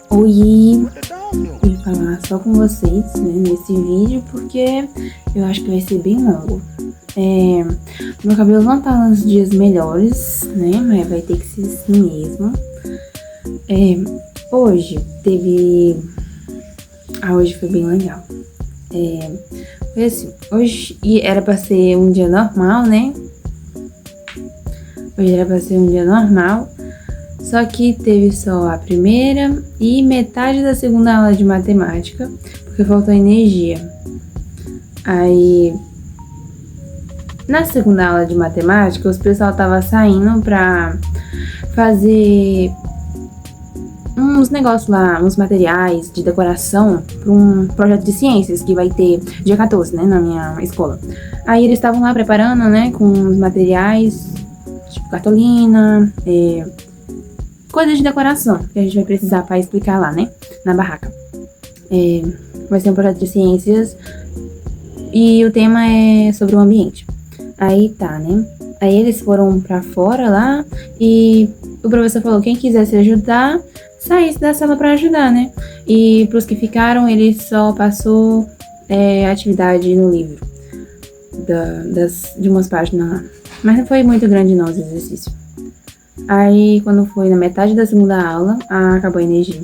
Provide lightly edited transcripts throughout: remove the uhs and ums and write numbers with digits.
Oi, vim falar só com vocês, né, nesse vídeo, porque eu acho que vai ser bem longo. Meu cabelo não tá nos dias melhores, né, mas vai ter que ser assim mesmo. Hoje teve... hoje foi bem legal. Foi assim, hoje era pra ser um dia normal, né? Hoje era pra ser um dia normal, só que teve só a primeira e metade da segunda aula de matemática, porque faltou energia. Aí, na segunda aula de matemática, os pessoal tava saindo pra fazer uns negócios lá, uns materiais de decoração para um projeto de ciências que vai ter dia 14, né, na minha escola. Aí eles estavam lá preparando, né, com os materiais, tipo cartolina, coisas de decoração que a gente vai precisar para explicar lá, né, na barraca. Vai ser um projeto de ciências e o tema é sobre o ambiente. Aí tá, né? Aí eles foram pra fora lá e o professor falou: quem quisesse ajudar, saísse da sala pra ajudar, né? E pros que ficaram, ele só passou atividade no livro, de umas páginas lá. Mas não foi muito grande não, os exercícios. Aí, quando foi na metade da segunda aula, acabou a energia.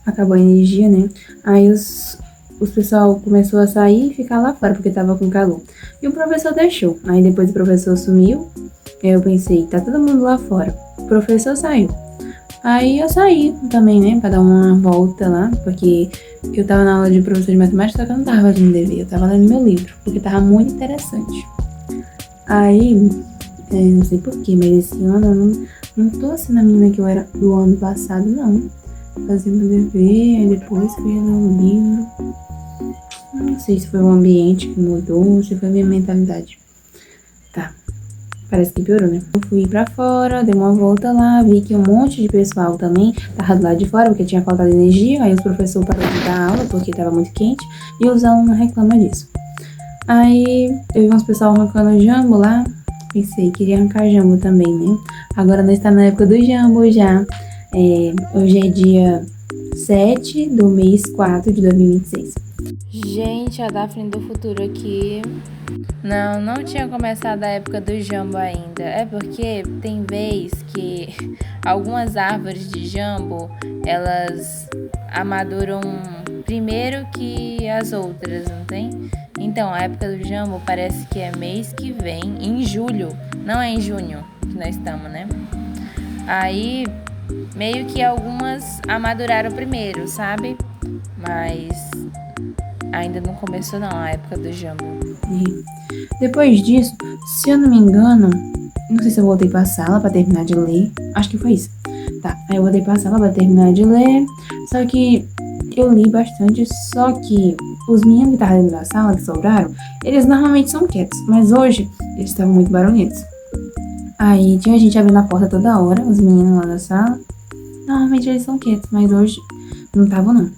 Acabou a energia, né? Aí os pessoal começou a sair e ficar lá fora, porque tava com calor. E o professor deixou. Aí depois o professor sumiu. Eu pensei, tá todo mundo lá fora. O professor saiu. Aí eu saí também, né, pra dar uma volta lá, porque eu tava na aula de professor de matemática, só que eu não tava fazendo dever, eu tava lendo meu livro, porque tava muito interessante. Aí, não sei porquê, mas esse ano eu não tô assim na menina que eu era do ano passado, não. Fazendo dever, aí depois que eu ia ler um livro. Não sei se foi o ambiente que mudou, se foi a minha mentalidade. Tá, parece que piorou, né? Eu fui pra fora, dei uma volta lá, vi que um monte de pessoal também tava do lado de fora, porque tinha falta de energia. Aí os professores pararam de dar aula, porque tava muito quente, e os alunos reclamam disso. Aí eu vi uns pessoal arrancando jambo lá, pensei, queria arrancar jambo também, né? Agora nós estamos na época do jambo já. Hoje é dia 7 do mês 4 de 2026. Gente, a Daphne do futuro aqui. Não tinha começado a época do jambo ainda. É porque tem vez que algumas árvores de jambo, elas amaduram primeiro que as outras, não tem? Então, a época do jambo parece que é mês que vem, em julho. Não é em junho que nós estamos, né? Aí, meio que algumas amaduraram primeiro, sabe? Mas ainda não começou não a época do jambo. Depois disso, se eu não me engano, não sei se eu voltei pra sala pra terminar de ler. Acho que foi isso. Tá, aí eu voltei pra sala pra terminar de ler. Só que eu li bastante, só que os meninos que estavam dentro da sala, que sobraram, eles normalmente são quietos. Mas hoje, eles estavam muito barulhentos. Aí tinha gente abrindo a porta toda hora, os meninos lá da sala. Normalmente eles são quietos, mas hoje não estavam não.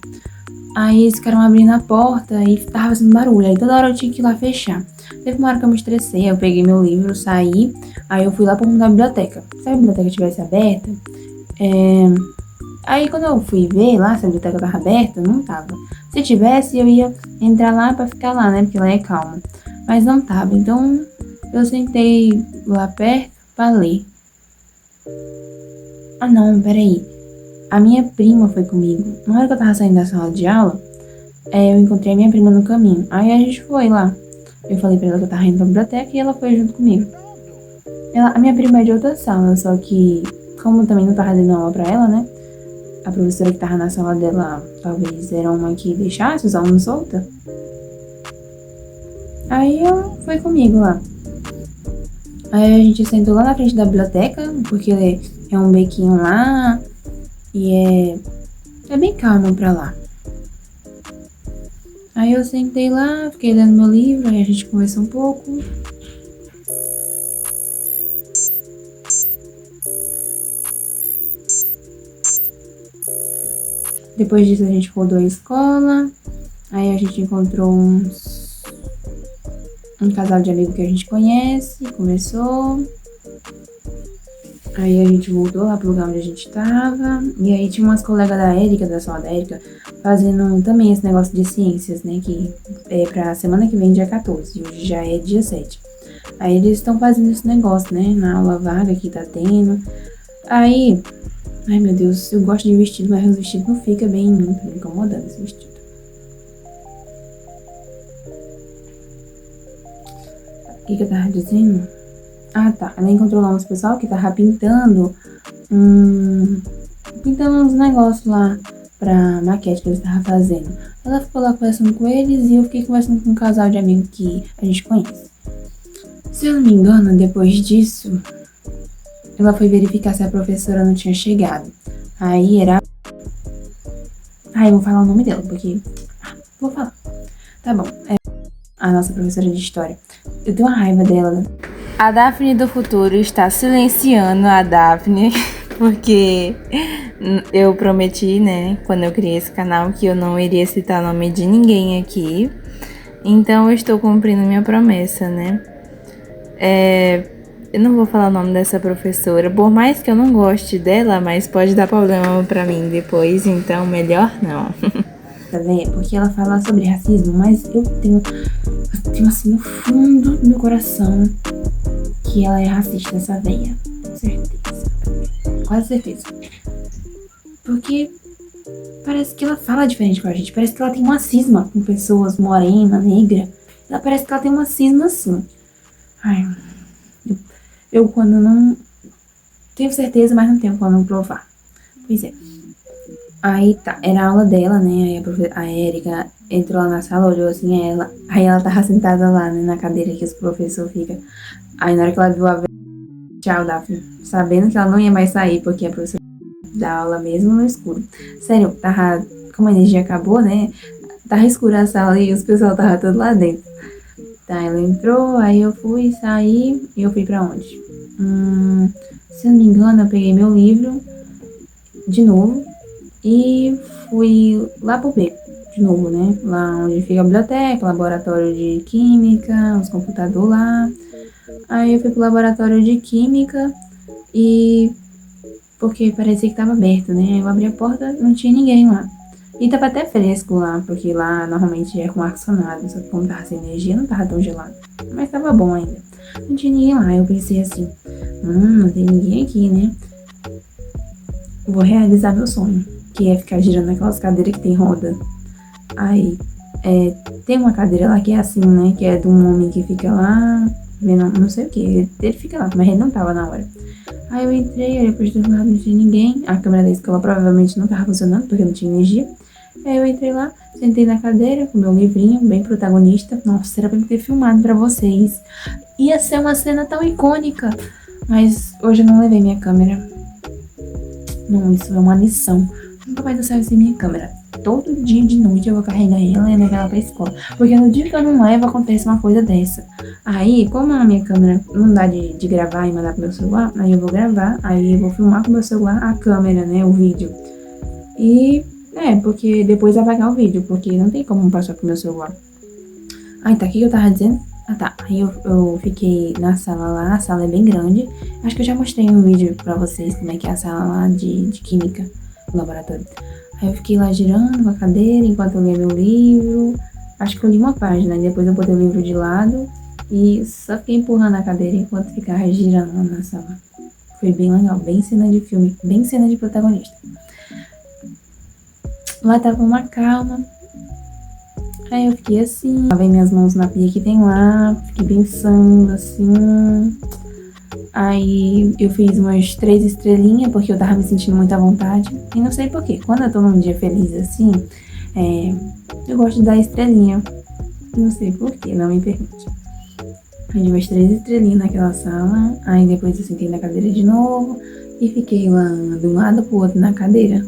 Aí eles ficaram abrindo a porta e tava fazendo barulho. Aí toda hora eu tinha que ir lá fechar. Teve uma hora que eu me estressei, eu peguei meu livro, saí. Aí eu fui lá pra a biblioteca. Se a biblioteca tivesse aberta, aí quando eu fui ver lá se a biblioteca tava aberta, não tava. Se tivesse, eu ia entrar lá pra ficar lá, né? Porque lá é calma. Mas não tava. Então eu sentei lá perto pra ler. Não, peraí. A minha prima foi comigo. Na hora que eu tava saindo da sala de aula, eu encontrei a minha prima no caminho. Aí a gente foi lá. Eu falei pra ela que eu tava indo pra biblioteca e ela foi junto comigo. A minha prima é de outra sala, só que como também não tava dando aula pra ela, né? A professora que tava na sala dela, talvez era uma que deixasse os alunos soltos. Aí ela foi comigo lá. Aí a gente sentou lá na frente da biblioteca, porque é um bequinho lá. E é bem calmo pra lá. Aí eu sentei lá, fiquei lendo meu livro, aí a gente conversou um pouco. Depois disso a gente rodou a escola. Aí a gente encontrou um casal de amigos que a gente conhece, conversou. Aí a gente voltou lá pro lugar onde a gente tava. E aí tinha umas colegas da Érica, da sala da Érica, fazendo também esse negócio de ciências, né? Que é pra semana que vem, dia 14. Hoje já é dia 7. Aí eles estão fazendo esse negócio, né? Na aula vaga que tá tendo. Aí, ai meu Deus, eu gosto de vestido, mas o vestido não fica bem em mim. Tá me incomodando esse vestido. O que eu tava dizendo? Ah, tá. Ela encontrou lá uns pessoal que tava pintando uns negócios lá pra maquete que eles estavam fazendo. Ela ficou lá conversando com eles e eu fiquei conversando com um casal de amigos que a gente conhece. Se eu não me engano, depois disso, ela foi verificar se a professora não tinha chegado. Aí era... eu vou falar o nome dela, porque... vou falar. Tá bom. É a nossa professora de história. Eu tenho uma raiva dela. A Daphne do futuro está silenciando a Daphne, porque eu prometi, né, quando eu criei esse canal, que eu não iria citar o nome de ninguém aqui. Então eu estou cumprindo minha promessa, né? Eu não vou falar o nome dessa professora, por mais que eu não goste dela, mas pode dar problema pra mim depois, então melhor não. Tá vendo? Porque ela fala sobre racismo, mas eu tenho assim no fundo do meu coração que ela é racista, essa véia. Com certeza. Quase certeza. Porque parece que ela fala diferente com a gente. Parece que ela tem uma cisma com pessoas morena, negra. Ela parece que ela tem uma cisma assim. Ai, eu quando não... tenho certeza, mas não tenho quando provar. Pois é. Aí tá, era a aula dela, né? Aí a Érica entrou lá na sala, olhou assim, aí ela tava sentada lá, né, na cadeira que os professores ficam. Aí na hora que ela viu a velha, tchau, Daphne, sabendo que ela não ia mais sair, porque a professora dá aula mesmo no escuro. Sério, como a energia acabou, né? Tava escura a sala e os pessoal tava tudo lá dentro. Tá, ela entrou, aí eu fui sair e eu fui pra onde? Se eu não me engano, eu peguei meu livro de novo e fui lá pro beco de novo, né? Lá onde fica a biblioteca, laboratório de química, os computadores lá. Aí eu fui pro laboratório de química e... porque parecia que tava aberto, né? Eu abri a porta, não tinha ninguém lá. E tava até fresco lá, porque lá normalmente é com ar-condicionado, só que como tava sem energia, não tava tão gelado. Mas tava bom ainda. Não tinha ninguém lá, eu pensei assim, não tem ninguém aqui, né? Vou realizar meu sonho, que é ficar girando aquelas cadeiras que tem roda. Aí, tem uma cadeira lá que é assim, né? Que é de um homem que fica lá, vendo, não sei o que, ele fica lá, mas ele não tava na hora. Aí eu entrei, olhei pros dois lados, não tinha ninguém. A câmera da escola provavelmente não tava funcionando, porque não tinha energia. Aí eu entrei lá, sentei na cadeira com meu livrinho, bem protagonista. Nossa, era pra eu ter filmado pra vocês. Ia ser uma cena tão icônica. Mas hoje eu não levei minha câmera. Não, isso é uma lição. Nunca mais eu saio sem minha câmera. Todo dia de noite eu vou carregar ela e levar ela pra escola. Porque no dia que eu não levo, acontece uma coisa dessa. Aí, como a minha câmera não dá de gravar e mandar pro meu celular, aí eu vou gravar, aí eu vou filmar com o meu celular a câmera, né, o vídeo. E, porque depois apagar o vídeo, porque não tem como passar pro meu celular. Aí, tá, o que eu tava dizendo? Ah, tá, aí eu fiquei na sala lá, a sala é bem grande. Acho que eu já mostrei um vídeo pra vocês como é que é a sala lá de química, no laboratório. Aí eu fiquei lá girando com a cadeira enquanto eu lia meu livro. Acho que eu li uma página, depois eu botei o livro de lado e só fiquei empurrando a cadeira enquanto ficava girando lá na sala. Foi bem legal, bem cena de filme, bem cena de protagonista. Lá tava uma calma. Aí eu fiquei assim, lavei minhas mãos na pia que tem lá, fiquei pensando assim. Aí eu fiz umas 3 estrelinhas, porque eu tava me sentindo muito à vontade. E não sei porquê, quando eu tô num dia feliz assim, eu gosto de dar estrelinha. Não sei porquê, não me pergunte. Aí eu fiz 3 estrelinhas naquela sala, aí depois eu sentei na cadeira de novo e fiquei lá de um lado pro outro na cadeira,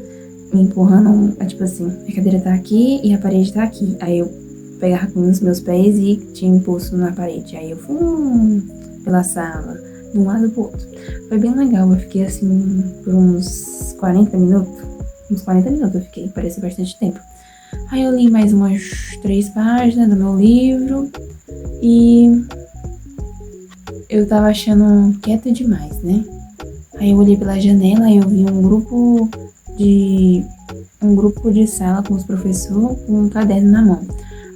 me empurrando, tipo assim, a cadeira tá aqui e a parede tá aqui. Aí eu pegava com os meus pés e tinha impulso na parede. Aí eu fui pela sala, de um lado pro outro. Foi bem legal, eu fiquei assim por uns 40 minutos. Uns 40 minutos eu fiquei, parece bastante tempo. Aí eu li mais umas 3 páginas do meu livro e eu tava achando quieto demais, né? Aí eu olhei pela janela e eu vi um grupo de sala com os professores com um caderno na mão.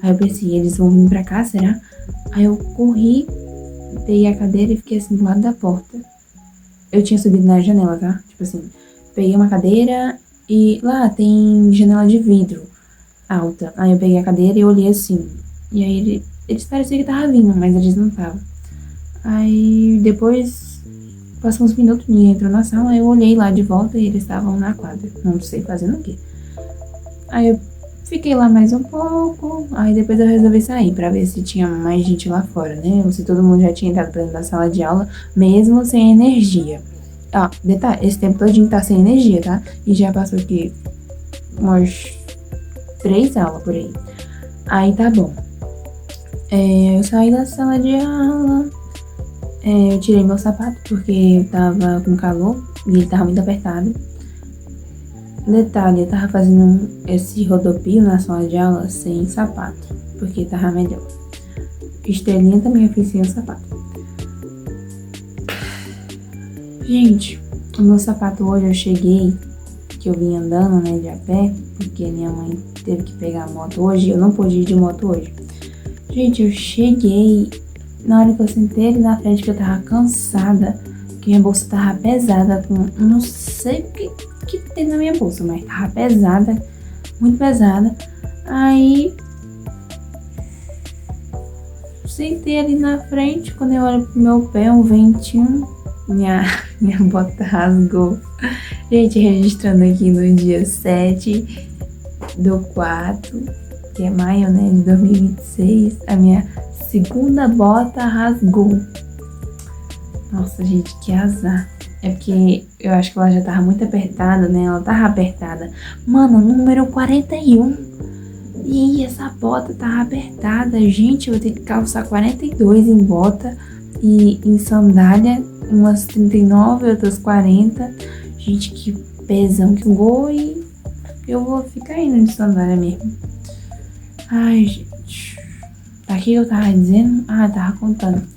Aí eu pensei, eles vão vir pra cá, será? Aí eu corri, peguei a cadeira e fiquei assim do lado da porta. Eu tinha subido na janela, tá? Tipo assim, peguei uma cadeira e lá tem janela de vidro alta. Aí eu peguei a cadeira e olhei assim. E aí eles pareciam que tava vindo, mas eles não estavam. Aí depois, passou uns minutos, ninguém entrou na sala, eu olhei lá de volta e eles estavam na quadra. Não sei fazendo o quê. Aí eu fiquei lá mais um pouco, aí depois eu resolvi sair pra ver se tinha mais gente lá fora, né? Ou se todo mundo já tinha entrado pra dentro da sala de aula, mesmo sem energia. Ah, detalhe, esse tempo todinho tá sem energia, tá? E já passou aqui umas 3 aulas por aí. Aí tá bom. Eu saí da sala de aula, eu tirei meu sapato porque eu tava com calor e ele tava muito apertado. Detalhe, eu tava fazendo esse rodopio na sala de aula sem sapato, porque tava melhor. Estrelinha também eu fiz sem o sapato. Gente, o meu sapato hoje eu cheguei, que eu vim andando, né, de a pé, porque minha mãe teve que pegar a moto hoje, eu não pude ir de moto hoje. Gente, eu cheguei, na hora que eu sentei ali na frente, que eu tava cansada, que minha bolsa tava pesada, com não sei o que tem na minha bolsa, mas tava pesada, muito pesada. Aí, sentei ali na frente, quando eu olho pro meu pé, um ventinho, minha bota rasgou. Gente, registrando aqui no dia 7/4, que é maio, né, de 2026, a minha segunda bota rasgou. Nossa, gente, que azar. É porque eu acho que ela já tava muito apertada, né? Ela tava apertada. Mano, número 41. E essa bota tava apertada. Gente, eu vou ter que calçar 42 em bota e em sandália, umas 39, outras 40. Gente, que pesão que gol, e eu vou ficar indo de sandália mesmo. Ai, gente. Aqui eu tava dizendo? Ah, tava contando.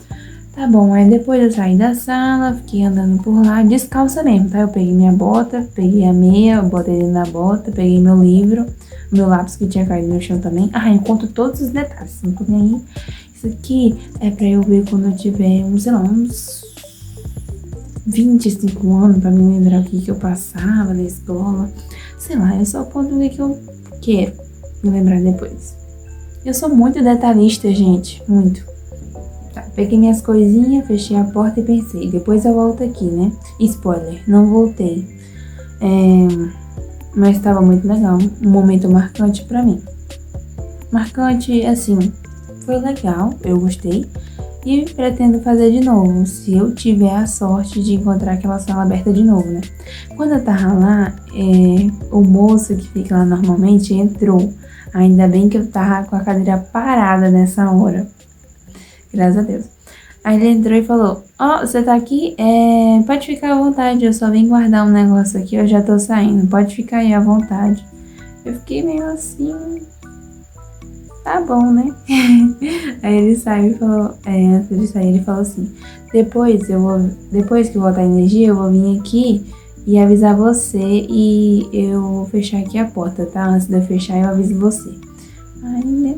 Tá bom, aí depois eu saí da sala, fiquei andando por lá, descalça mesmo, tá? Eu peguei minha bota, peguei a meia, botei dentro da bota, peguei meu livro, meu lápis que tinha caído no chão também. Ah, eu conto todos os detalhes, não tô nem aí. Isso aqui é pra eu ver quando eu tiver, sei lá, uns 25 anos, pra me lembrar o que eu passava na escola. Sei lá, eu só conto o que eu quero me lembrar depois. Eu sou muito detalhista, gente, muito. Tá, peguei minhas coisinhas, fechei a porta e pensei, depois eu volto aqui, né? Spoiler, não voltei. Mas tava muito legal, um momento marcante pra mim. Marcante, assim, foi legal, eu gostei. E pretendo fazer de novo, se eu tiver a sorte de encontrar aquela sala aberta de novo, né? Quando eu tava lá, o moço que fica lá normalmente entrou. Ainda bem que eu tava com a cadeira parada nessa hora. Graças a Deus. Aí ele entrou e falou, você tá aqui? Pode ficar à vontade, eu só vim guardar um negócio aqui, eu já tô saindo, pode ficar aí à vontade. Eu fiquei meio assim, tá bom, né? Aí ele saiu e falou, antes de sair, ele falou assim, depois que voltar a energia, eu vou vir aqui e avisar você e eu vou fechar aqui a porta, tá? Antes de eu fechar, eu aviso você. Aí, né?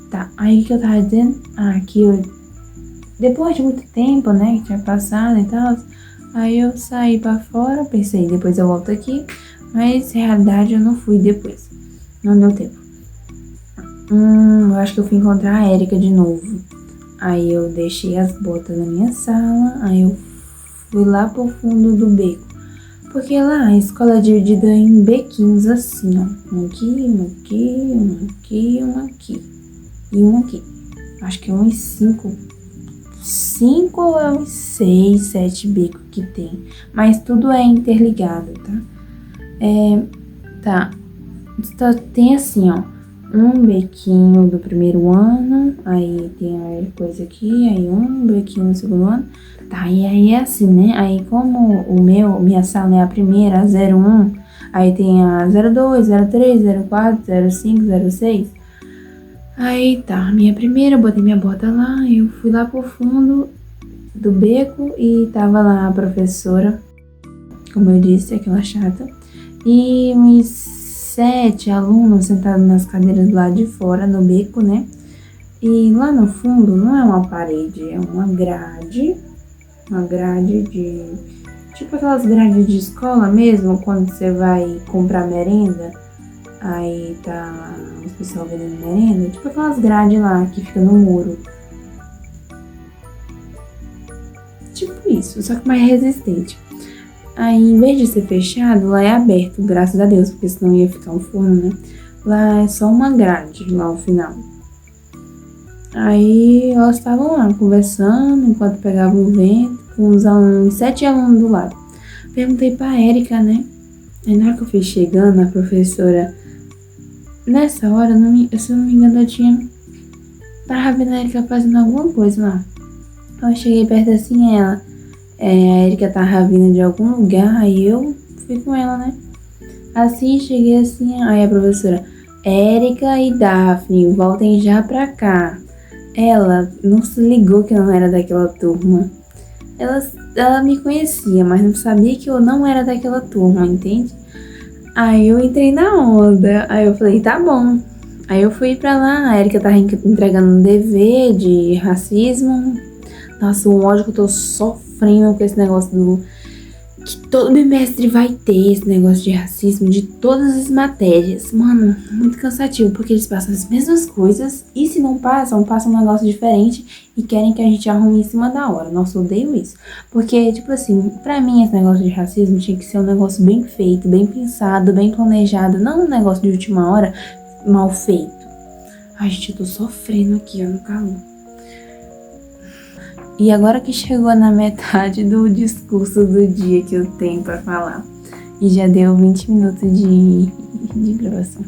Tá, aí o que eu tava dizendo? Que depois de muito tempo, né, que tinha passado e tal, aí eu saí pra fora, pensei, depois eu volto aqui, mas na realidade eu não fui depois, não deu tempo. Eu acho que eu fui encontrar a Érica de novo. Aí eu deixei as botas na minha sala, aí eu fui lá pro fundo do beco. Porque lá a escola é dividida em bequinhos assim, ó. Um aqui, um aqui, um aqui, um aqui. E um aqui. Acho que uns 5 ou uns 6, 7 becos que tem. Mas tudo é interligado, tá? Tá. Tem assim, ó. Um bequinho do primeiro ano, aí tem a coisa aqui, aí um bequinho no segundo ano. Tá, e aí é assim, né? Aí como minha sala é a primeira, a 01, aí tem a 02, 03, 04, 05, 06. Aí tá, minha primeira, eu botei minha bota lá, eu fui lá pro fundo do beco e tava lá a professora como eu disse, aquela chata. E uns 7 alunos sentados nas cadeiras lá de fora, no beco, né? E lá no fundo não é uma parede, é uma grade de... Tipo aquelas grades de escola mesmo, quando você vai comprar merenda, aí tá os pessoal vendendo merenda, tipo aquelas grades lá que fica no muro. Tipo isso, só que mais resistente. Aí, em vez de ser fechado, lá é aberto, graças a Deus, porque senão ia ficar um forno, né? Lá é só uma grade, lá ao final. Aí, elas estavam lá, conversando, enquanto pegava o vento, com uns 7 alunos do lado. Perguntei pra Érica, né? Aí, na hora que eu fui chegando, a professora... Nessa hora, se eu não me engano, tava vendo a Érica fazendo alguma coisa lá. Então, eu cheguei perto assim, ela... a Érica tava vindo de algum lugar, aí eu fui com ela, né? Assim, cheguei assim, aí a professora, Érica e Daphne, voltem já pra cá. Ela não se ligou que eu não era daquela turma. Ela me conhecia, mas não sabia que eu não era daquela turma, entende? Aí eu entrei na onda, aí eu falei, tá bom. Aí eu fui pra lá, a Érica tava entregando um dever de racismo. Nossa, o ódio que eu tô sofrendo com esse negócio que todo bimestre vai ter esse negócio de racismo de todas as matérias. Mano, muito cansativo, porque eles passam as mesmas coisas e se não passam um negócio diferente e querem que a gente arrume em cima da hora. Nossa, eu odeio isso. Porque, tipo assim, pra mim esse negócio de racismo tinha que ser um negócio bem feito, bem pensado, bem planejado, não um negócio de última hora mal feito. Ai, gente, eu tô sofrendo aqui, ó, no calor. E agora que chegou na metade do discurso do dia que eu tenho pra falar. E já deu 20 minutos de gravação.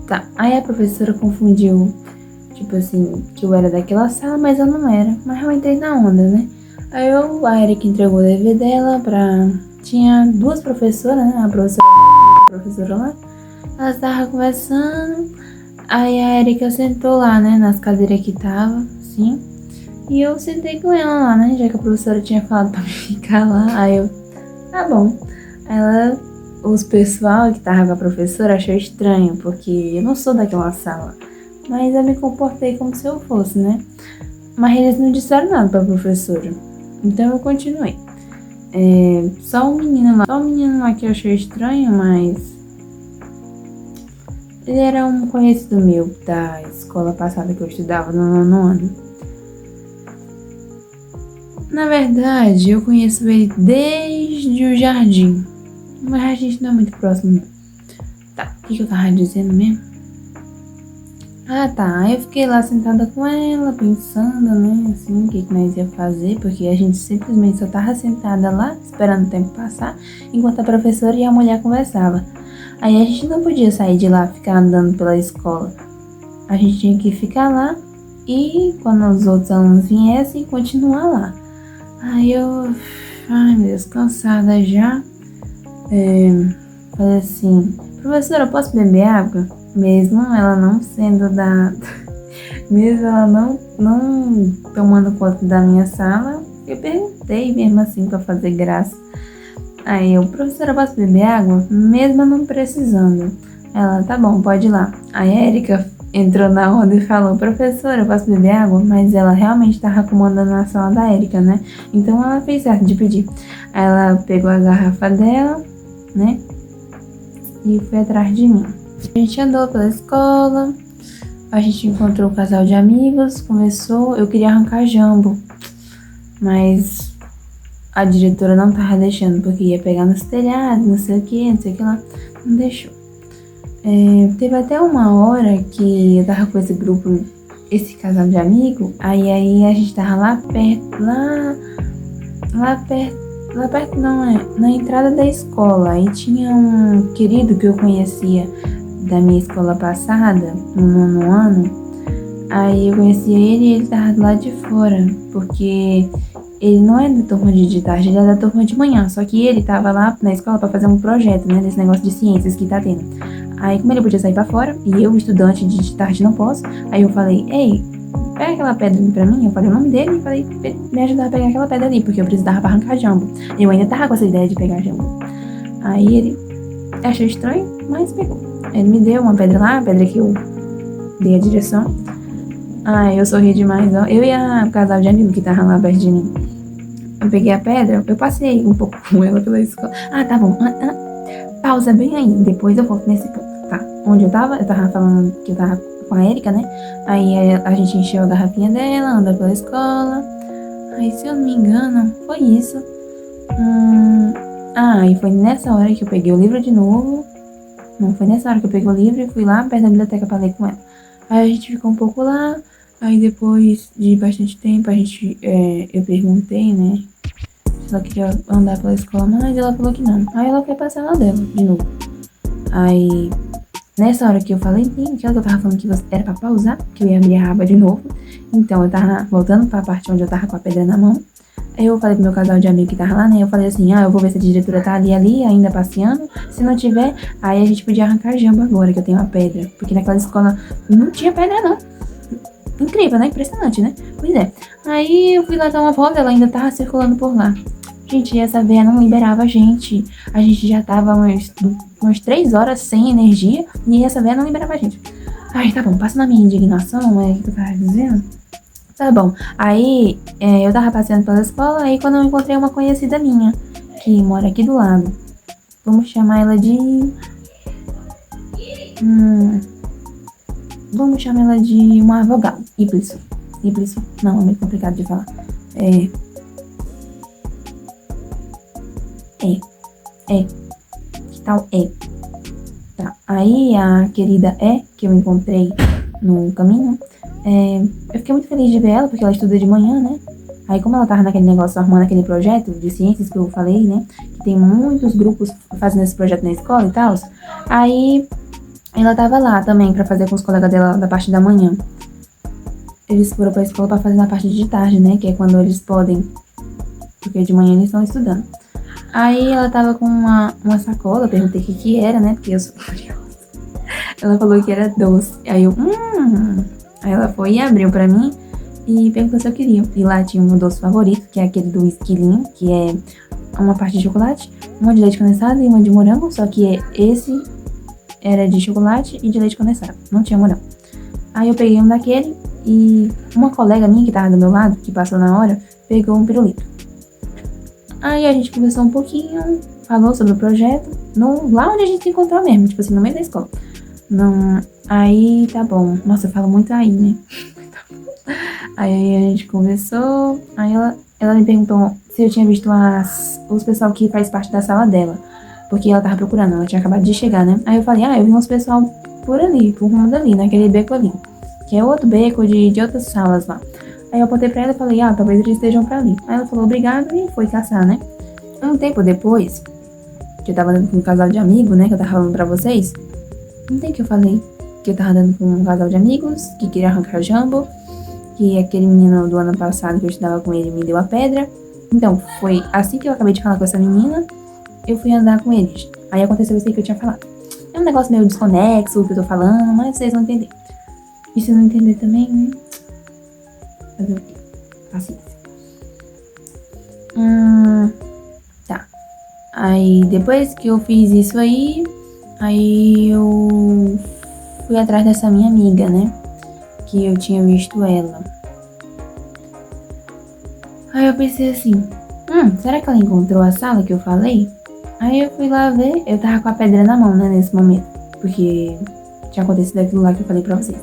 Tá, aí a professora confundiu, tipo assim, que eu era daquela sala, mas eu não era. Mas eu entrei na onda, né? Aí a Erika entregou o dever dela pra... Tinha 2 professoras, né? A professora e a professora lá. Elas estavam conversando. Aí a Erika sentou lá, né? Nas cadeiras que tava, assim. E eu sentei com ela lá, né? Já que a professora tinha falado pra me ficar lá. Aí eu, tá bom. Os pessoal que tava com a professora achou estranho, porque eu não sou daquela sala. Mas eu me comportei como se eu fosse, né? Mas eles não disseram nada pra professora. Então eu continuei. Só um menino lá que eu achei estranho, mas... Ele era um conhecido meu da escola passada que eu estudava no 9º ano. Na verdade, eu conheço ele desde o jardim. Mas a gente não é muito próximo, não. Tá, o que eu tava dizendo mesmo? Ah, tá. Aí eu fiquei lá sentada com ela, pensando, né, assim, o que nós ia fazer. Porque a gente simplesmente só tava sentada lá, esperando o tempo passar, enquanto a professora e a mulher conversavam. Aí a gente não podia sair de lá, ficar andando pela escola. A gente tinha que ficar lá e, quando os outros alunos viessem, continuar lá. Aí eu, ai meu Deus, cansada já. Falei assim, professora, eu posso beber água? Mesmo ela não sendo mesmo ela não tomando conta da minha sala, eu perguntei mesmo assim pra fazer graça. Aí eu, professora, eu posso beber água? Mesmo eu não precisando. Ela, tá bom, pode ir lá. Aí a Erika entrou na onda e falou, professora, eu posso beber água? Mas ela realmente tava comandando a sala da Erika, né? Então ela fez certo de pedir. Aí ela pegou a garrafa dela, né? E foi atrás de mim. A gente andou pela escola, a gente encontrou um casal de amigos, conversou. Eu queria arrancar jambo, mas a diretora não tava deixando, porque ia pegar nos telhados, não sei o que lá. Não deixou. Teve até uma hora que eu tava com esse grupo, esse casal de amigos, aí a gente tava lá perto não, na entrada da escola. Aí tinha um querido que eu conhecia da minha escola passada, no 9º ano. Aí eu conhecia ele e ele tava do lado de fora, porque ele não é da turma de tarde, ele é da turma de manhã. Só que ele tava lá na escola pra fazer um projeto, né, desse negócio de ciências que tá tendo. Aí como ele podia sair pra fora, e eu, estudante de tarde, não posso, aí eu falei, ei, pega aquela pedra ali pra mim. Eu falei o nome dele e falei pra ele me ajudar a pegar aquela pedra ali, porque eu precisava pra arrancar jambo. Eu ainda tava com essa ideia de pegar jambo. Aí ele achou estranho, mas pegou. Ele me deu uma pedra lá, a pedra que eu dei a direção. Ai, eu sorri demais, ó. Eu e o casal de amigos que tava lá perto de mim. Eu peguei a pedra, eu passei um pouco com ela pela escola. Ah, tá bom. Pausa bem aí, depois eu volto nesse ponto, tá? Onde eu tava falando que eu tava com a Erika, né? Aí a gente encheu a garrafinha dela, andou pela escola. Aí, se eu não me engano, foi isso. E foi nessa hora que eu peguei o livro de novo. Não, foi nessa hora que eu peguei o livro e fui lá perto da biblioteca pra ler com ela. Aí a gente ficou um pouco lá. Aí depois de bastante tempo, eu perguntei, né? Se ela queria andar pela escola, mas ela falou que não. Aí ela foi pra sala dela, de novo. Aí, nessa hora que eu falei, aquela que eu tava falando que era pra pausar, que eu ia abrir a aba de novo. Então, eu tava voltando pra parte onde eu tava com a pedra na mão. Aí eu falei pro meu casal de amigo que tava lá, né? Eu falei assim, eu vou ver se a diretora tá ali, ainda passeando. Se não tiver, aí a gente podia arrancar jambo agora, que eu tenho uma pedra. Porque naquela escola não tinha pedra, não. Incrível, né? Impressionante, né? Pois é. Aí eu fui lá dar uma volta, ela ainda tava circulando por lá. Gente, essa véia não liberava a gente. A gente já tava umas 3 horas sem energia e essa véia não liberava a gente. Ai, tá bom, passa na minha indignação, o que eu tava dizendo? Tá bom. Aí, eu tava passeando pela escola, aí quando eu encontrei uma conhecida minha, que mora aqui do lado. Vamos chamar ela de... Vamos chamar ela de uma vogal. Iblisso. Não, é muito complicado de falar. Que tal Tá. Aí a querida que eu encontrei no caminho, eu fiquei muito feliz de ver ela, porque ela estuda de manhã, né? Aí como ela tava naquele negócio, arrumando aquele projeto de ciências que eu falei, né? Que tem muitos grupos fazendo esse projeto na escola e tal. Aí ela tava lá também pra fazer com os colegas dela da parte da manhã. Eles foram pra escola pra fazer na parte de tarde, né? Que é quando eles podem. Porque de manhã eles estão estudando. Aí ela tava com uma sacola, perguntei o que era, né? Porque eu sou curiosa. Ela falou que era doce. Aí eu, Aí ela foi e abriu pra mim e perguntou se eu queria. E lá tinha o meu doce favorito, que é aquele do esquilinho, que é uma parte de chocolate, uma de leite condensado e uma de morango. Só que esse era de chocolate e de leite condensado. Não tinha morango. Aí eu peguei um daquele e uma colega minha que tava do meu lado, que passou na hora, pegou um pirulito. Aí a gente conversou um pouquinho, falou sobre o projeto, lá onde a gente se encontrou mesmo, tipo assim, no meio da escola. Aí tá bom. Nossa, eu falo muito aí, né? Aí a gente conversou, aí ela me perguntou se eu tinha visto os pessoal que faz parte da sala dela, porque ela tava procurando, ela tinha acabado de chegar, né? Aí eu falei, eu vi uns pessoal por ali, por rumo dali, naquele beco ali, que é outro beco de outras salas lá. Aí eu apontei pra ela e falei, talvez eles estejam pra ali. Aí ela falou obrigado e foi caçar, né? Um tempo depois, que eu tava dando com um casal de amigos, né? Que eu tava falando pra vocês. Não tem que eu falei que eu tava dando com um casal de amigos, que queria arrancar jambo. Que aquele menino do ano passado que eu estudava com ele me deu a pedra. Então, foi assim que eu acabei de falar com essa menina, eu fui andar com eles. Aí aconteceu isso aí que eu tinha falado. É um negócio meio desconexo o que eu tô falando, mas vocês vão entender. E se não entender também, fazer o quê? Paciência. Tá. Aí, depois que eu fiz isso aí eu fui atrás dessa minha amiga, né? Que eu tinha visto ela. Aí eu pensei assim, será que ela encontrou a sala que eu falei? Aí eu fui lá ver, eu tava com a pedra na mão, né, nesse momento. Porque tinha acontecido aquilo lá que eu falei pra vocês.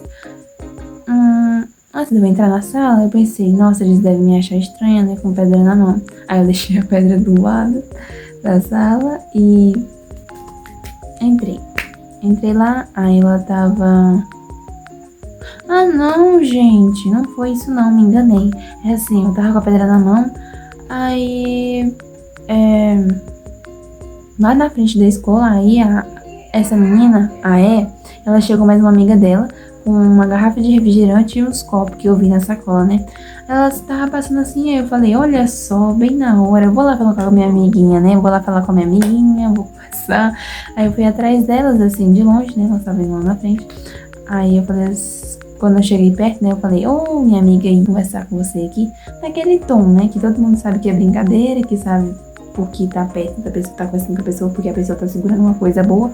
Antes de eu entrar na sala, eu pensei, nossa, eles devem me achar estranha, né, com pedra na mão. Aí eu deixei a pedra do lado da sala e entrei. Entrei lá, aí ela tava... não, gente, não foi isso não, me enganei. É assim, eu tava com a pedra na mão, aí... lá na frente da escola, aí essa menina, ela chegou mais uma amiga dela, com uma garrafa de refrigerante e uns copos que eu vi na sacola, né? Ela tava passando assim, aí eu falei, olha só, bem na hora, eu vou lá falar com a minha amiguinha, né? Vou lá falar com a minha amiguinha, vou passar. Aí eu fui atrás delas, assim, de longe, né? Elas estavam indo lá na frente. Aí eu falei, quando eu cheguei perto, né, eu falei, ô, minha amiga, aí conversar com você aqui, naquele tom, né, que todo mundo sabe que é brincadeira, que sabe porque tá perto da pessoa, tá conversando com a pessoa, porque a pessoa tá segurando uma coisa boa.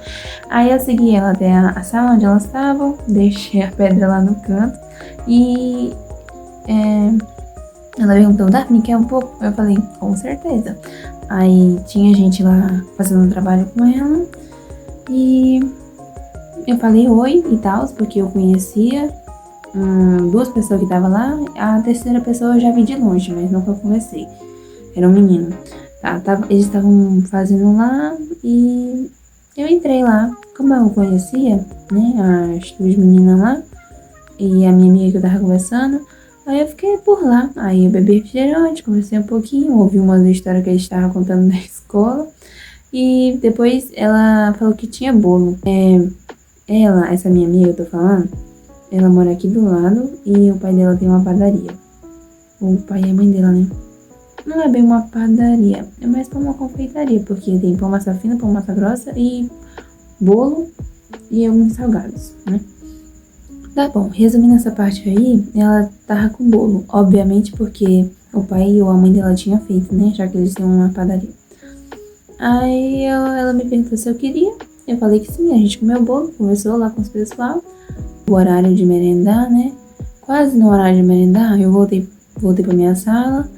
Aí eu segui ela até a sala onde elas estavam, deixei a pedra lá no canto e ela perguntou, Daphne, quer um pouco? Eu falei, com certeza. Aí tinha gente lá fazendo um trabalho com ela e eu falei oi e tal, porque eu conhecia duas pessoas que estavam lá. A terceira pessoa eu já vi de longe, mas nunca conversei. Era um menino. Eles estavam fazendo lá e eu entrei lá. Como eu conhecia, né, as duas meninas lá e a minha amiga que eu tava conversando, aí eu fiquei por lá. Aí eu bebi refrigerante, conversei um pouquinho, ouvi uma história que eles estavam contando da escola. E depois ela falou que tinha bolo. Essa minha amiga que eu tô falando, ela mora aqui do lado e o pai dela tem uma padaria. O pai e a mãe dela, né? Não é bem uma padaria, é mais pra uma confeitaria, porque tem pão massa fina, pão massa grossa e bolo e alguns salgados, né? Tá bom, resumindo essa parte aí, ela tava com bolo, obviamente porque o pai ou a mãe dela tinha feito, né? Já que eles têm uma padaria. Aí ela me perguntou se eu queria, eu falei que sim, a gente comeu bolo, conversou lá com os pessoal. O horário de merendar, né? Quase no horário de merendar, eu voltei pra minha sala.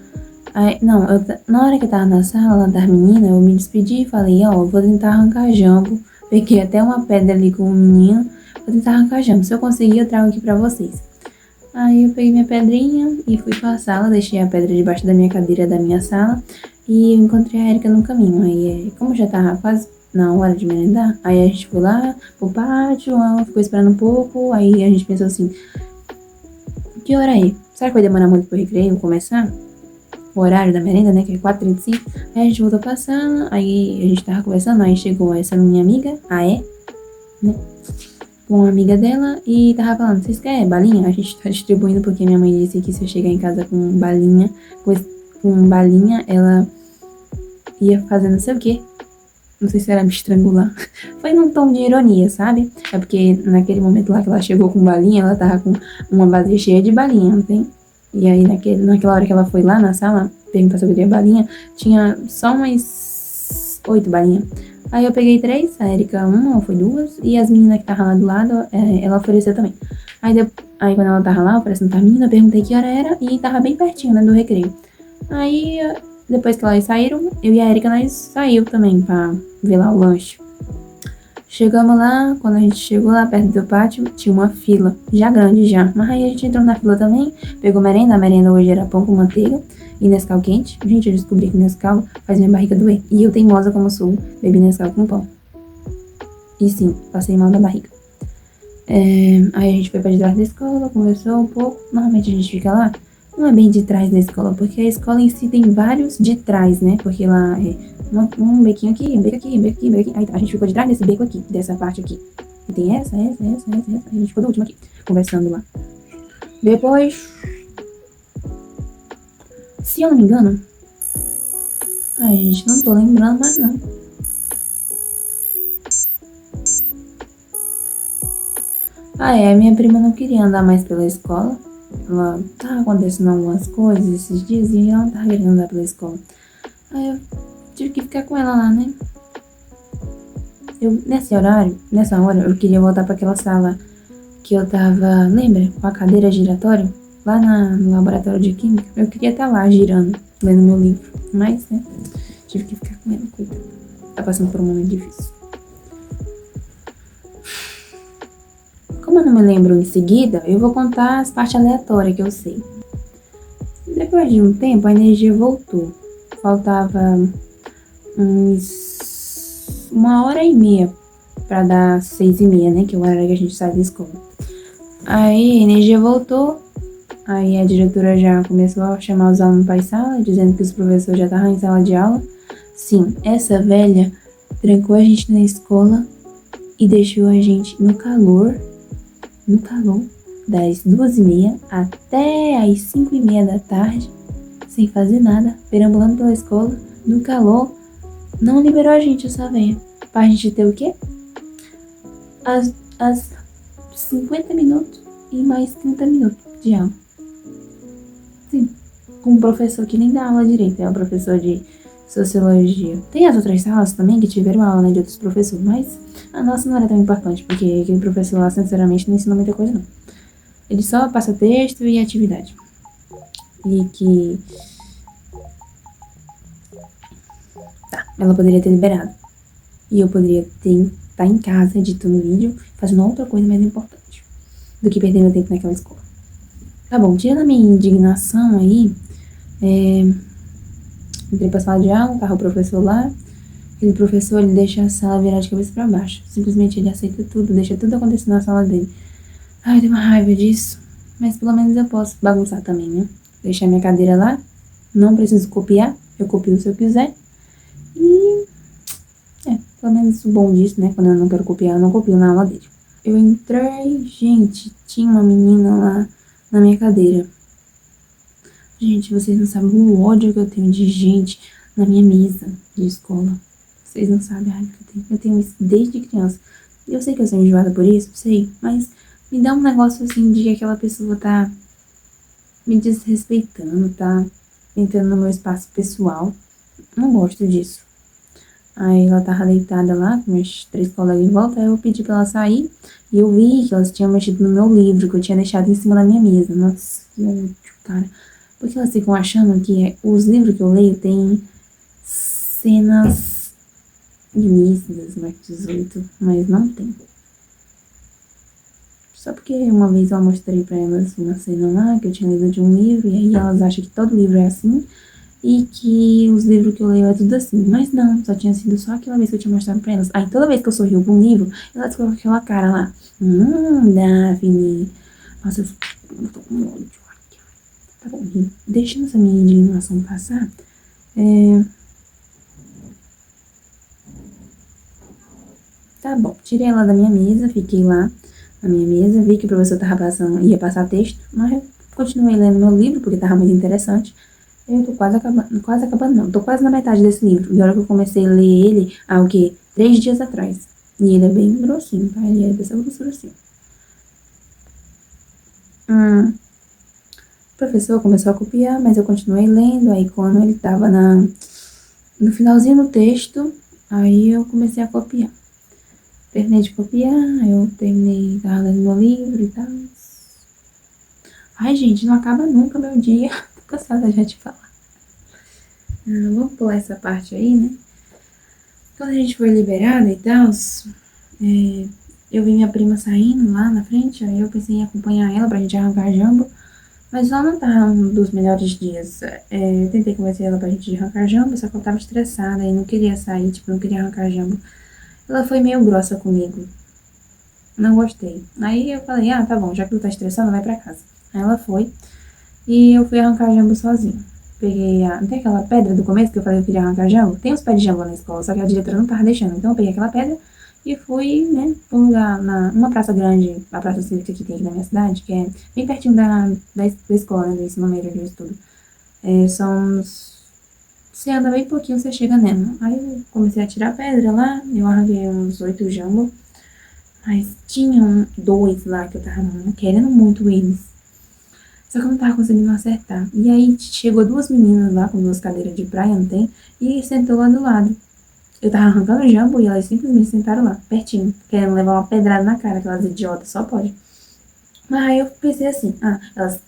Aí, não, na hora que eu tava na sala das meninas, eu me despedi e falei, ó, vou tentar arrancar jambo. Peguei até uma pedra ali com o menino, vou tentar arrancar jambo. Se eu conseguir, eu trago aqui pra vocês. Aí eu peguei minha pedrinha e fui pra sala, deixei a pedra debaixo da minha cadeira da minha sala e eu encontrei a Erika no caminho. Aí, como já tava quase na hora de merendar, aí a gente foi lá pro pátio, ela ficou esperando um pouco, aí a gente pensou assim, que hora é? Será que vai demorar muito pro recreio começar? O horário da merenda, né, que é 4h35. Aí a gente voltou pra sala, aí a gente tava conversando, aí chegou essa minha amiga, né, com uma amiga dela, e tava falando, vocês querem balinha? A gente tá distribuindo, porque minha mãe disse que se eu chegar em casa com balinha, ela ia fazer não sei o quê. Não sei se era me estrangular. Foi num tom de ironia, sabe? É porque naquele momento lá que ela chegou com balinha, ela tava com uma vasilha cheia de balinha, não tem? E aí naquela hora que ela foi lá na sala, perguntar se eu queria balinha, tinha só umas 8 balinhas. Aí eu peguei 3, a Erika uma, ou foi 2, e as meninas que estavam lá do lado, ela ofereceu também. Aí quando ela tava lá, oferecendo pra menina, eu perguntei que hora era, e tava bem pertinho, né, do recreio. Aí, depois que elas saíram, eu e a Erika, nós saiu também pra ver lá o lanche. Chegamos lá, quando a gente chegou lá perto do pátio, tinha uma fila, já grande já. Mas aí a gente entrou na fila também, pegou merenda, a merenda hoje era pão com manteiga e Nescau quente. Gente, eu descobri que Nescau faz minha barriga doer. E eu, teimosa como sou, bebi Nescau com pão. E sim, passei mal da barriga. Aí a gente foi pra detrás da escola, conversou um pouco. Normalmente a gente fica lá, não é bem de trás da escola, porque a escola em si tem vários de trás, né? Porque lá é um bequinho aqui, um beco aqui, um beco aqui, um beco aqui. Aí a gente ficou de trás desse beco aqui, dessa parte aqui. E tem essa. Aí a gente ficou do último aqui, conversando lá. Depois, se eu não me engano, ai gente, não tô lembrando mais não. Minha prima não queria andar mais pela escola. Ela tava acontecendo algumas coisas esses dias e ela não tava querendo andar pela escola. Aí eu tive que ficar com ela lá, né? Nessa hora, eu queria voltar pra aquela sala que eu tava, lembra? Com a cadeira giratória, lá no laboratório de química. Eu queria estar lá, girando, lendo meu livro. Mas, né, tive que ficar com ela, coitada. Tá passando por um momento difícil. Como eu não me lembro em seguida, eu vou contar as partes aleatórias que eu sei. Depois de um tempo, a energia voltou. Faltava uns 1h30 pra dar 6h30, né? Que é o horário que a gente sai da escola. Aí a energia voltou. Aí a diretora já começou a chamar os alunos para a sala, dizendo que os professores já estavam em sala de aula. Sim, essa velha trancou a gente na escola e deixou a gente no calor das 2h30 até as 5h30 da tarde, sem fazer nada, perambulando pela escola, no calor. Não liberou a gente, essa velha, pra gente ter o quê? As 50 minutos e mais 30 minutos de aula. Sim, com um professor que nem dá aula direito, é o professor de sociologia. Tem as outras salas também que tiveram aula, né, de outros professores, mas a nossa não era tão importante, porque aquele professor lá, sinceramente, não ensina muita coisa, não. Ele só passa texto e atividade. E que... Tá, ela poderia ter liberado. E eu poderia estar em casa, editando vídeo, fazendo outra coisa mais importante do que perder meu tempo naquela escola. Tá bom, tirando a minha indignação aí, entrei pra sala de aula, tava o professor lá. Aquele professor, ele deixa a sala virar de cabeça pra baixo. Simplesmente ele aceita tudo, deixa tudo acontecer na sala dele. Ai, eu tenho uma raiva disso. Mas pelo menos eu posso bagunçar também, né? Deixar minha cadeira lá, não preciso copiar, eu copio se eu quiser. E... pelo menos o bom disso, né? Quando eu não quero copiar, eu não copio na aula dele. Eu entrei, gente, tinha uma menina lá na minha cadeira. Gente, vocês não sabem o ódio que eu tenho de gente na minha mesa de escola. Vocês não sabem a raiva que eu tenho. Eu tenho isso desde criança. Eu sei que eu sou enjoada por isso, sei. Mas me dá um negócio assim de que aquela pessoa tá me desrespeitando, tá entrando no meu espaço pessoal. Não gosto disso. Aí ela tava deitada lá, com meus 3 colegas em volta, aí eu pedi pra ela sair, e eu vi que elas tinham mexido no meu livro, que eu tinha deixado em cima da minha mesa. Nossa, que ódio, cara. Porque elas ficam achando que os livros que eu leio tem cenas ilícitas, mais 18, mas não tem. Só porque uma vez eu mostrei pra elas uma cena lá, que eu tinha lido de um livro, e aí elas acham que todo livro é assim, e que os livros que eu leio é tudo assim. Mas não, só tinha sido só aquela vez que eu tinha mostrado pra elas. Aí toda vez que eu sorrio pra um livro, elas colocam aquela cara lá. Daphne. Nossa, eu tô com ódio. Tá bom, deixando essa minha indignação passar, tá bom, tirei ela da minha mesa, fiquei lá na minha mesa, vi que o professor ia passar texto, mas eu continuei lendo meu livro, porque tava muito interessante. Eu tô quase acabando não, tô quase na metade desse livro. E a hora que eu comecei a ler ele, há o quê? 3 dias atrás. E ele é bem grossinho, tá? Ele é dessa grossura assim. O professor começou a copiar, mas eu continuei lendo. Aí quando ele tava no finalzinho do texto, aí eu comecei a copiar. Terminei de copiar, tava lendo meu livro e tal. Ai, gente, não acaba nunca meu dia. Tô cansada já de falar. Vamos pular essa parte aí, né? Quando a gente foi liberada e tal, eu vi minha prima saindo lá na frente, aí eu pensei em acompanhar ela pra gente arrancar jambo, mas ela não tava um dos melhores dias. Eu tentei convencer ela pra gente arrancar jambo, só que ela tava estressada e não queria sair, tipo, não queria arrancar jambo. Ela foi meio grossa comigo. Não gostei. Aí eu falei, tá bom, já que tu tá estressada, vai pra casa. Aí ela foi e eu fui arrancar jambo sozinha. Peguei não tem aquela pedra do começo que eu falei que eu queria arrancar jambo? Tem uns pés de jambo na escola, só que a diretora não tava deixando. Então eu peguei aquela pedra e fui, né, pra um lugar, numa praça grande, a praça cívica que tem aqui na minha cidade, que é bem pertinho da escola, né, do ensino médio onde eu estudo. Você anda bem pouquinho, você chega nela. Aí eu comecei a tirar pedra lá, eu arranquei uns 8 jambos, mas tinham 2 lá que eu tava querendo muito eles. Só que eu não tava conseguindo acertar. E aí chegou 2 meninas lá com 2 cadeiras de praia, não tem? E sentou lá do lado. Eu tava arrancando o jambo e elas simplesmente sentaram lá, pertinho, querendo levar uma pedrada na cara, aquelas idiotas, só pode. Mas aí eu pensei assim, elas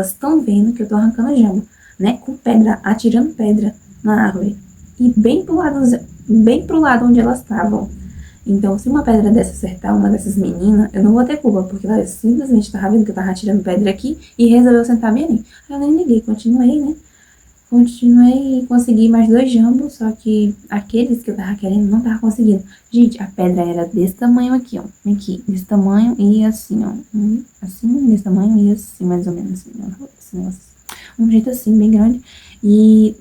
estão vendo que eu tô arrancando o jambo, né? Com pedra, atirando pedra na árvore. E bem pro lado onde elas estavam. Então, se uma pedra dessa acertar uma dessas meninas, eu não vou ter culpa, porque ela simplesmente tava vendo que eu tava atirando pedra aqui e resolveu sentar bem ali. Aí eu nem liguei, continuei, né? Continuei e consegui mais 2 jambos, só que aqueles que eu tava querendo não tava conseguindo. Gente, a pedra era desse tamanho aqui, ó. Aqui, desse tamanho e assim, ó. Assim, desse tamanho e assim, mais ou menos assim, ó. Esse negócio. Um jeito assim, bem grande. E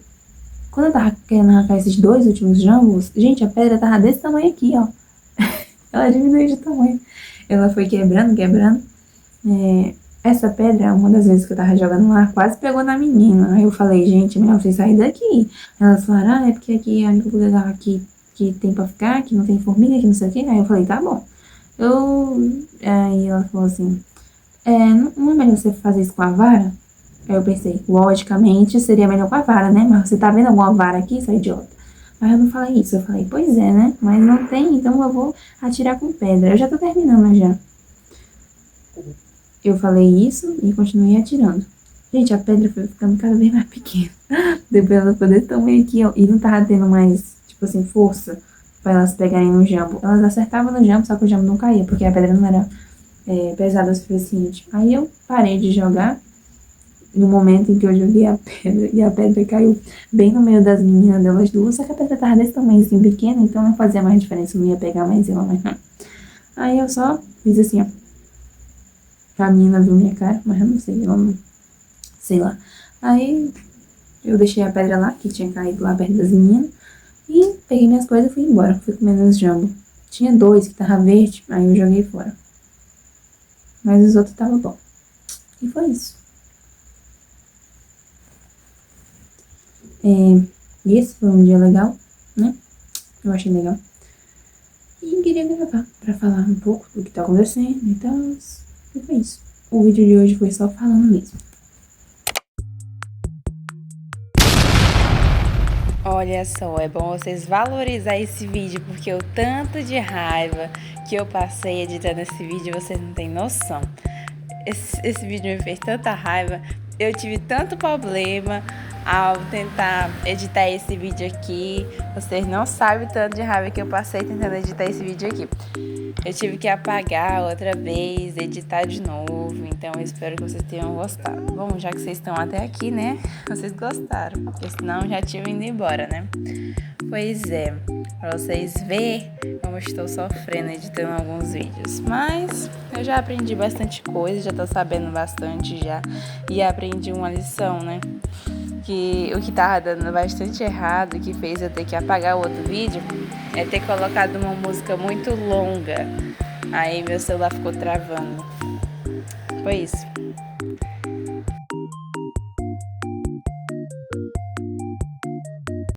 quando eu tava querendo arrancar esses 2 últimos jambos, gente, a pedra tava desse tamanho aqui, ó. Ela diminuiu de tamanho. Ela foi quebrando. Essa pedra, uma das vezes que eu tava jogando lá, quase pegou na menina. Aí eu falei, gente, melhor vocês saírem daqui. Elas falaram, é porque aqui é o único lugar aqui que tem pra ficar, que não tem formiga, que não sei o quê. Aí eu falei, tá bom. Aí ela falou assim, Não é melhor você fazer isso com a vara? Aí eu pensei, logicamente seria melhor com a vara, né? Mas você tá vendo alguma vara aqui, seu idiota? Mas eu não falei isso, eu falei, pois é, né? Mas não tem, então eu vou atirar com pedra. Eu já tô terminando já. Eu falei isso e continuei atirando. Gente, a pedra foi ficando cada vez mais pequena. Depois ela ficou desse tamanho aqui, ó. E não tava tendo mais, tipo assim, força pra elas pegarem no jambo. Elas acertavam no jambo, só que o jambo não caía, porque a pedra não era pesada o suficiente. Aí eu parei de jogar no momento em que eu joguei a pedra. E a pedra caiu bem no meio das meninas delas duas. Só que a pedra tava desse tamanho assim, pequena, então não fazia mais diferença. Eu não ia pegar mais ela, mas não. Aí eu só fiz assim, ó. A menina viu minha cara, mas eu não sei, ela não. Sei lá. Aí eu deixei a pedra lá, que tinha caído lá perto das meninas. E peguei minhas coisas e fui embora. Fui comendo os jambo. Tinha dois que tava verde, aí eu joguei fora. Mas os outros estavam bom. E foi isso. E esse foi um dia legal, né? Eu achei legal. E queria gravar pra falar um pouco do que tá acontecendo e tal. E foi isso. O vídeo de hoje foi só falando mesmo. Olha só, é bom vocês valorizar esse vídeo, porque o tanto de raiva que eu passei editando esse vídeo, vocês não têm noção. Esse vídeo me fez tanta raiva, eu tive tanto problema ao tentar editar esse vídeo aqui. Vocês não sabem o tanto de raiva que eu passei tentando editar esse vídeo aqui. Eu tive que apagar outra vez, editar de novo, então eu espero que vocês tenham gostado. Bom, já que vocês estão até aqui, né, vocês gostaram, porque senão já tinham ido embora, né? Pois é, pra vocês verem como eu estou sofrendo editando alguns vídeos. Mas eu já aprendi bastante coisa, já tô sabendo bastante já. E aprendi uma lição, né? Que o que tava dando bastante errado, que fez eu ter que apagar o outro vídeo, é ter colocado uma música muito longa. Aí meu celular ficou travando. Foi isso.